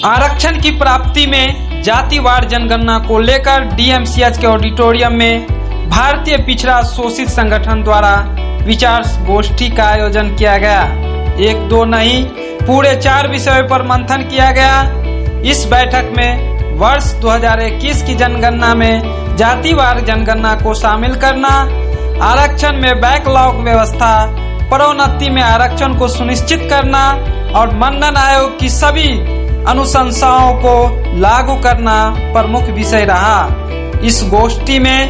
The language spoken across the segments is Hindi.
आरक्षण की प्राप्ति में जातिवार जनगणना को लेकर डीएमसीएच के ऑडिटोरियम में भारतीय पिछड़ा शोषित संगठन द्वारा विचार गोष्ठी का आयोजन किया गया। एक दो नहीं, पूरे 4 विषयों पर मंथन किया गया। इस बैठक में वर्ष 2021 की जनगणना में जातिवार जनगणना को शामिल करना, आरक्षण में बैकलॉग व्यवस्था, पदोन्नति में आरक्षण को सुनिश्चित करना और मंडल आयोग की सभी अनुशंसाओं को लागू करना प्रमुख विषय रहा। इस गोष्ठी में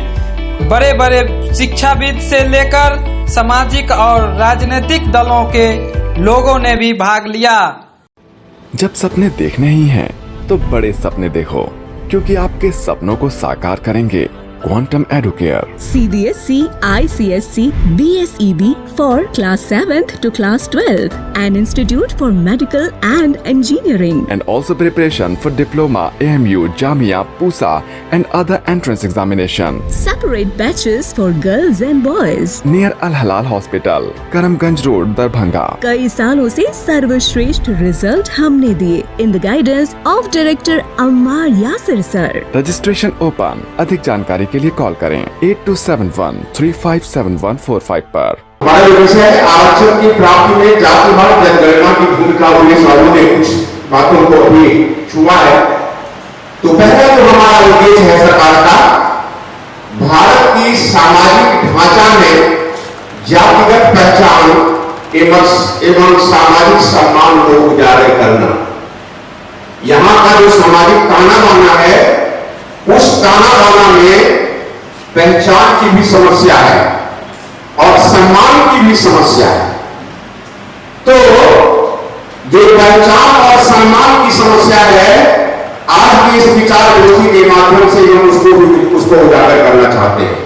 बड़े बड़े शिक्षाविद से लेकर सामाजिक और राजनीतिक दलों के लोगों ने भी भाग लिया। जब सपने देखने ही हैं, तो बड़े सपने देखो, क्योंकि आपके सपनों को साकार करेंगे quantum Educare. CBSE, ICSC, BSEB for class 7th to class 12th, an institute for medical and engineering. And also preparation for diploma, AMU, Jamia, PUSA and other entrance examination. Separate batches for girls and boys. Near Al Halal Hospital, Karamganj Road, Darbhanga. कई सालों से सर्वश्रेष्ठ रिजल्ट हमने दिए in the guidance of Director Ammar Yasir sir. Registration open. अधिक जानकारी के लिए कॉल करें 8271357145 पर। हमारा विषय है आरक्षण की प्राप्ति में जातिवार जनगणना की भूमिका। उन्हें सालों ने कुछ बातों को भी छुआ है। तो पहला जो हमारा उद्देश्य है सरकार का, भारत की सामाजिक ढांचा में जातिगत पहचान एवं सामाजिक सम्मान को उजागर करना। यहाँ का जो सामाजिक ताना बाना है, उस ताना बाना में पहचान की भी समस्या है और सम्मान की भी समस्या है। तो जो पहचान और सम्मान की समस्या है, आज की इस विचार गोष्ठी के माध्यम से हम उसको उजागर करना चाहते हैं।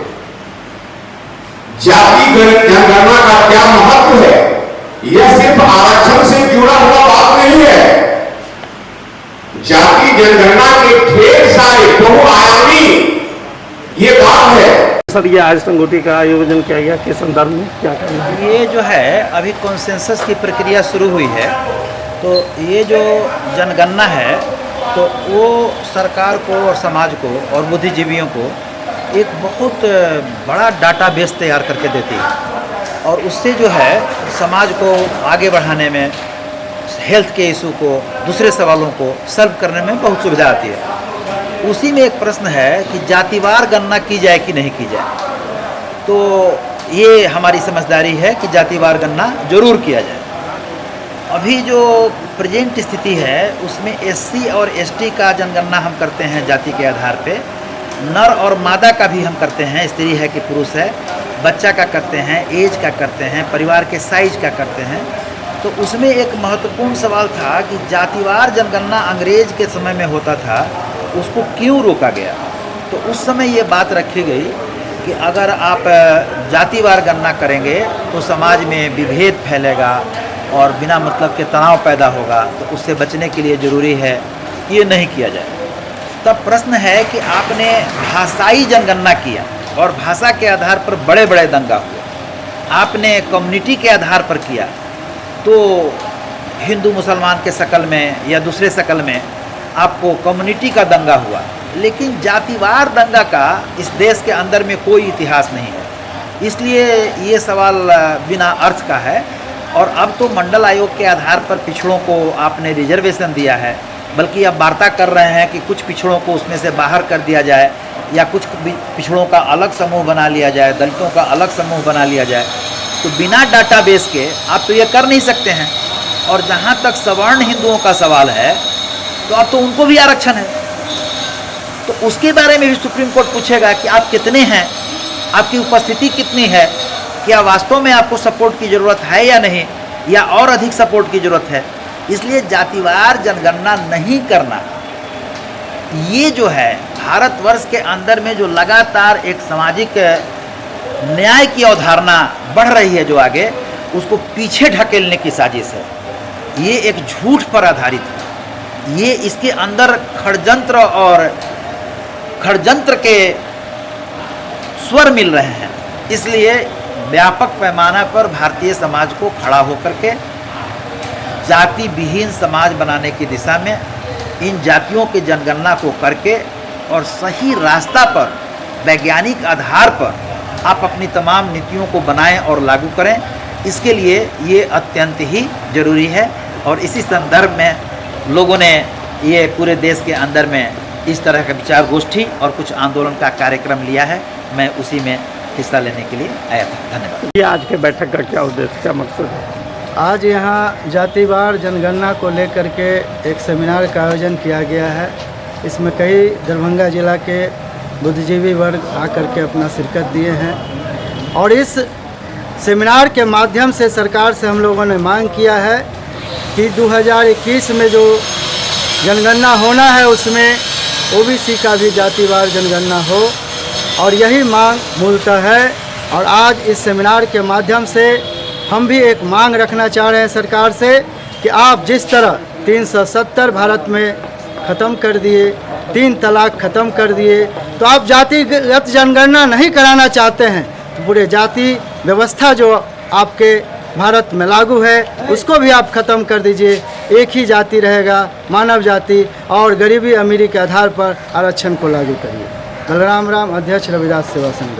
जाति जनगणना का क्या महत्व है, यह सिर्फ आरक्षण से जुड़ा हुआ बात नहीं है। जाति जनगणना के ढेर सारे बहुआयामी ये बात है। सर, ये आज संगोष्ठी का आयोजन किया गया, किस संदर्भ में क्या करना है? ये जो है अभी कॉन्सेंसस की प्रक्रिया शुरू हुई है। तो ये जो जनगणना है, तो वो सरकार को और समाज को और बुद्धिजीवियों को एक बहुत बड़ा डाटाबेस तैयार करके देती है और उससे जो है समाज को आगे बढ़ाने में, हेल्थ के इशू को, दूसरे सवालों को सॉल्व करने में बहुत सुविधा आती है। उसी में एक प्रश्न है कि जातिवार गणना की जाए कि नहीं की जाए। तो ये हमारी समझदारी है कि जातिवार गणना जरूर किया जाए। अभी जो प्रेजेंट स्थिति है उसमें SC और ST का जनगणना हम करते हैं जाति के आधार पे, नर और मादा का भी हम करते हैं, स्त्री है कि पुरुष है, बच्चा का करते हैं, एज का करते हैं, परिवार के साइज का करते हैं। तो उसमें एक महत्वपूर्ण सवाल था कि जातिवार जनगणना अंग्रेज के समय में होता था, उसको क्यों रोका गया। तो उस समय ये बात रखी गई कि अगर आप जातिवार गणना करेंगे तो समाज में विभेद फैलेगा और बिना मतलब के तनाव पैदा होगा, तो उससे बचने के लिए ज़रूरी है कि ये नहीं किया जाए। तब प्रश्न है कि आपने भाषाई जनगणना किया और भाषा के आधार पर बड़े बड़े दंगा हुए। आपने कम्युनिटी के आधार पर किया तो हिंदू मुसलमान के शकल में या दूसरे शकल में आपको कम्युनिटी का दंगा हुआ। लेकिन जातिवार दंगा का इस देश के अंदर में कोई इतिहास नहीं है, इसलिए ये सवाल बिना अर्थ का है। और अब तो मंडल आयोग के आधार पर पिछड़ों को आपने रिजर्वेशन दिया है, बल्कि अब वार्ता कर रहे हैं कि कुछ पिछड़ों को उसमें से बाहर कर दिया जाए या कुछ पिछड़ों का अलग समूह बना लिया जाए, दलितों का अलग समूह बना लिया जाए। तो बिना डाटाबेस के आप तो ये कर नहीं सकते हैं। और जहाँ तक सवर्ण हिंदुओं का सवाल है, तो अब तो उनको भी आरक्षण है, तो उसके बारे में भी सुप्रीम कोर्ट पूछेगा कि आप कितने हैं, आपकी उपस्थिति कितनी है, क्या वास्तव में आपको सपोर्ट की ज़रूरत है या नहीं, या और अधिक सपोर्ट की ज़रूरत है। इसलिए जातिवार जनगणना नहीं करना, ये जो है भारतवर्ष के अंदर में जो लगातार एक सामाजिक न्याय की अवधारणा बढ़ रही है जो आगे, उसको पीछे ढकेलने की साजिश है। ये एक झूठ पर आधारित है। ये इसके अंदर षड्यंत्र के स्वर मिल रहे हैं। इसलिए व्यापक पैमाना पर भारतीय समाज को खड़ा होकर के जाति विहीन समाज बनाने की दिशा में इन जातियों की जनगणना को करके और सही रास्ता पर वैज्ञानिक आधार पर आप अपनी तमाम नीतियों को बनाएं और लागू करें। इसके लिए ये अत्यंत ही जरूरी है और इसी संदर्भ में लोगों ने ये पूरे देश के अंदर में इस तरह का विचार गोष्ठी और कुछ आंदोलन का कार्यक्रम लिया है। मैं उसी में हिस्सा लेने के लिए आया था। धन्यवाद। ये आज के बैठक का क्या उद्देश्य, क्या मकसद है? आज यहाँ जातिवार जनगणना को लेकर के एक सेमिनार का आयोजन किया गया है। इसमें कई दरभंगा जिला के बुद्धिजीवी वर्ग आकर के अपना शिरकत दिए हैं और इस सेमिनार के माध्यम से सरकार से हम लोगों ने मांग किया है कि 2021 में जो जनगणना होना है उसमें ओबीसी का भी जातिवार जनगणना हो और यही मांग मूलतः है। और आज इस सेमिनार के माध्यम से हम भी एक मांग रखना चाह रहे हैं सरकार से कि आप जिस तरह 370 भारत में ख़त्म कर दिए, 3 तलाक ख़त्म कर दिए, तो आप जातिगत जनगणना नहीं कराना चाहते हैं तो पूरे जाति व्यवस्था जो आपके भारत में लागू है उसको भी आप ख़त्म कर दीजिए। एक ही जाति रहेगा, मानव जाति, और गरीबी अमीरी के आधार पर आरक्षण को लागू करिए। बलराम राम, अध्यक्ष रविदास सेवा संघ।